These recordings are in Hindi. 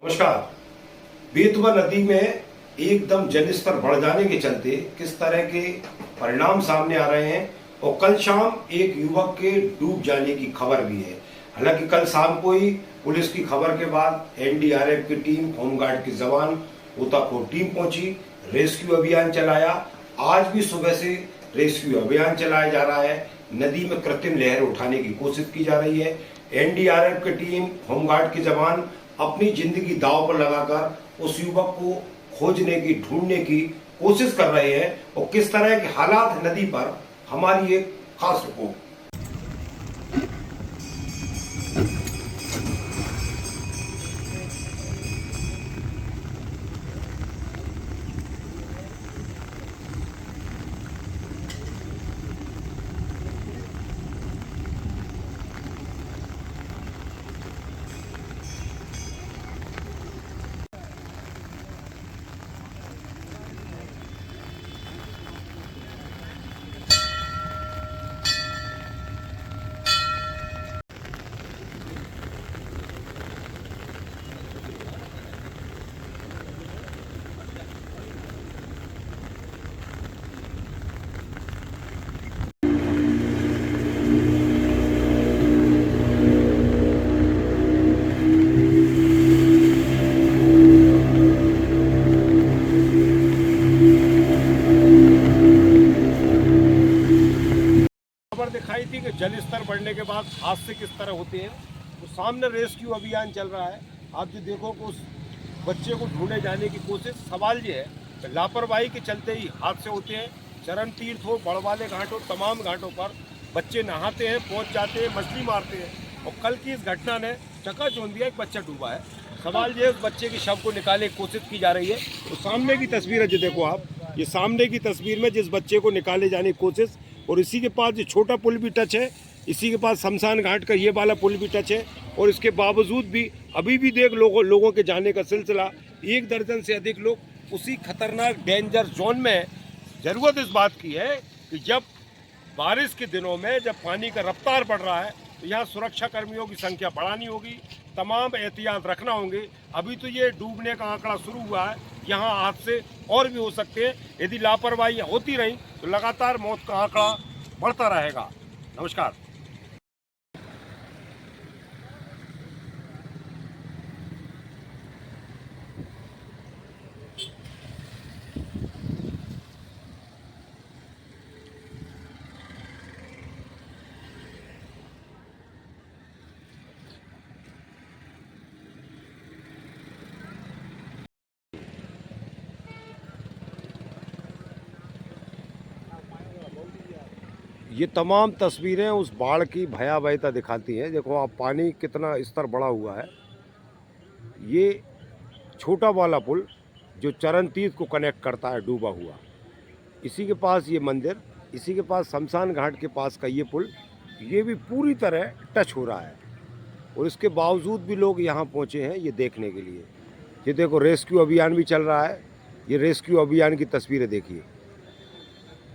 नमस्कार। बेतवा नदी में एकदम जलस्तर बढ़ जाने के चलते किस तरह के परिणाम सामने आ रहे हैं और कल शाम एक युवक के डूब जाने की खबर भी है। हालांकि कल शाम को ही पुलिस की खबर के बाद एनडीआरएफ की टीम, होमगार्ड के जवान, गोताखोर टीम पहुंची, रेस्क्यू अभियान चलाया। आज भी सुबह से रेस्क्यू अभियान चलाया जा रहा है। नदी में कृत्रिम लहर उठाने की कोशिश की जा रही है। एनडीआरएफ की टीम, होमगार्ड के जवान अपनी जिंदगी दांव पर लगाकर उस युवक को खोजने की, ढूंढने की कोशिश कर रहे हैं। और किस तरह के हालात नदी पर, हमारी एक खास रिपोर्ट। खबर दिखाई थी कि जल स्तर बढ़ने के बाद हादसे किस तरह होते हैं। तो सामने रेस्क्यू अभियान चल रहा है। आप जो देखो कि उस बच्चे को ढूंढे जाने की कोशिश। सवाल ये है कि लापरवाही के चलते ही हादसे होते हैं। चरण तीर्थ हो, बड़वाले घाट हो, तमाम घाटों पर बच्चे नहाते हैं, पहुंच जाते हैं, मछली मारते हैं। और कल की इस घटना ने चकाचौंध दिया, एक बच्चा डूबा है। सवाल ये है, उस बच्चे के शव को निकालने की कोशिश की जा रही है। तो सामने की तस्वीर है जो देखो आप, ये सामने की तस्वीर में जिस बच्चे को निकाले जाने की कोशिश, और इसी के पास जो छोटा पुल भी टच है, इसी के पास शमशान घाट का ये वाला पुल भी टच है। और इसके बावजूद भी अभी भी देख लोगों के जाने का सिलसिला, 1 दर्जन से अधिक लोग उसी खतरनाक डेंजर जोन में है। ज़रूरत इस बात की है कि जब बारिश के दिनों में जब पानी का रफ्तार बढ़ रहा है तो यहाँ सुरक्षा कर्मियों की संख्या बढ़ानी होगी, तमाम एहतियात रखना होंगे। अभी तो ये डूबने का आंकड़ा शुरू हुआ है, यहाँ हादसे और भी हो सकते हैं। यदि लापरवाही होती रही तो लगातार मौत का आंकड़ा बढ़ता रहेगा। नमस्कार। ये तमाम तस्वीरें उस बाढ़ की भयावहता दिखाती हैं। देखो आप, पानी कितना स्तर बढ़ा हुआ है। ये छोटा वाला पुल जो चरण तीर्थ को कनेक्ट करता है, डूबा हुआ, इसी के पास ये मंदिर, इसी के पास शमशान घाट के पास का ये पुल, ये भी पूरी तरह टच हो रहा है। और इसके बावजूद भी लोग यहाँ पहुँचे हैं ये देखने के लिए। ये देखो रेस्क्यू अभियान भी चल रहा है। ये रेस्क्यू अभियान की तस्वीरें देखिए।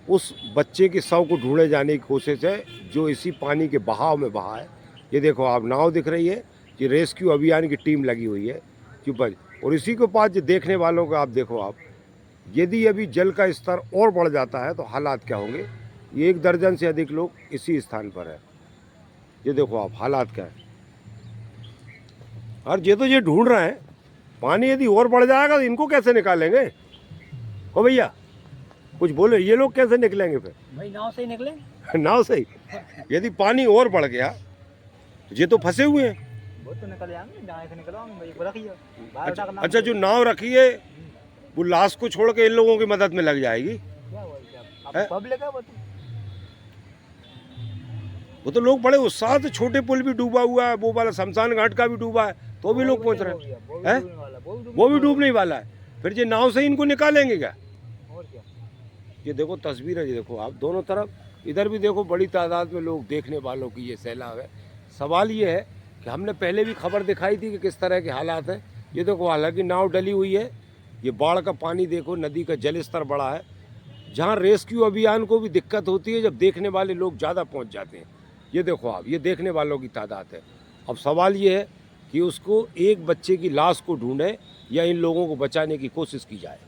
उस बच्चे के शव को ढूंढे जाने की कोशिश है जो इसी पानी के बहाव में बहा है। ये देखो आप, नाव दिख रही है, ये रेस्क्यू अभियान की टीम लगी हुई है ऊपर। और इसी के पास जो देखने वालों को आप देखो आप, यदि अभी जल का स्तर और बढ़ जाता है तो हालात क्या होंगे। ये 1 दर्जन से अधिक लोग इसी स्थान पर है। ये देखो आप, हालात क्या है। और ये तो ये ढूंढ रहे हैं। पानी यदि और बढ़ जाएगा तो इनको कैसे निकालेंगे? ओ भैया कुछ बोले, ये लोग कैसे निकलेंगे फिर? भाई नाव से ही निकले। नाव से ही? यदि पानी और बढ़ गया तो ये तो फंसे हुए हैं। वो तो निकल जाएंगे, जहाँ से निकलवाएंगे भाई, वो रखिए। अच्छा, जो नाव रखी है वो लाश को छोड़ के इन लोगों की मदद में लग जाएगी। क्या हुआ क्या? अब पब्लिक है वो तो लोग बड़े उत्साह से, छोटे पुल भी डूबा हुआ है, वो वाला शमशान घाट का भी डूबा है, तो भी लोग पहुंच रहे हैं। वो भी डूबने वाला है। फिर ये नाव से इनको निकालेंगे क्या? और क्या? ये देखो तस्वीर है, ये देखो आप, दोनों तरफ, इधर भी देखो, बड़ी तादाद में लोग, देखने वालों की ये सैलाब है। सवाल ये है कि हमने पहले भी खबर दिखाई थी कि किस तरह के हालात हैं। ये देखो, हालांकि नाव डली हुई है, ये बाढ़ का पानी देखो, नदी का जल स्तर बढ़ा है। जहाँ रेस्क्यू अभियान को भी दिक्कत होती है जब देखने वाले लोग ज़्यादा पहुँच जाते हैं। ये देखो आप, ये देखने वालों की तादाद है। अब सवाल ये है कि उसको एक बच्चे की लाश को ढूंढे या इन लोगों को बचाने की कोशिश की जाए।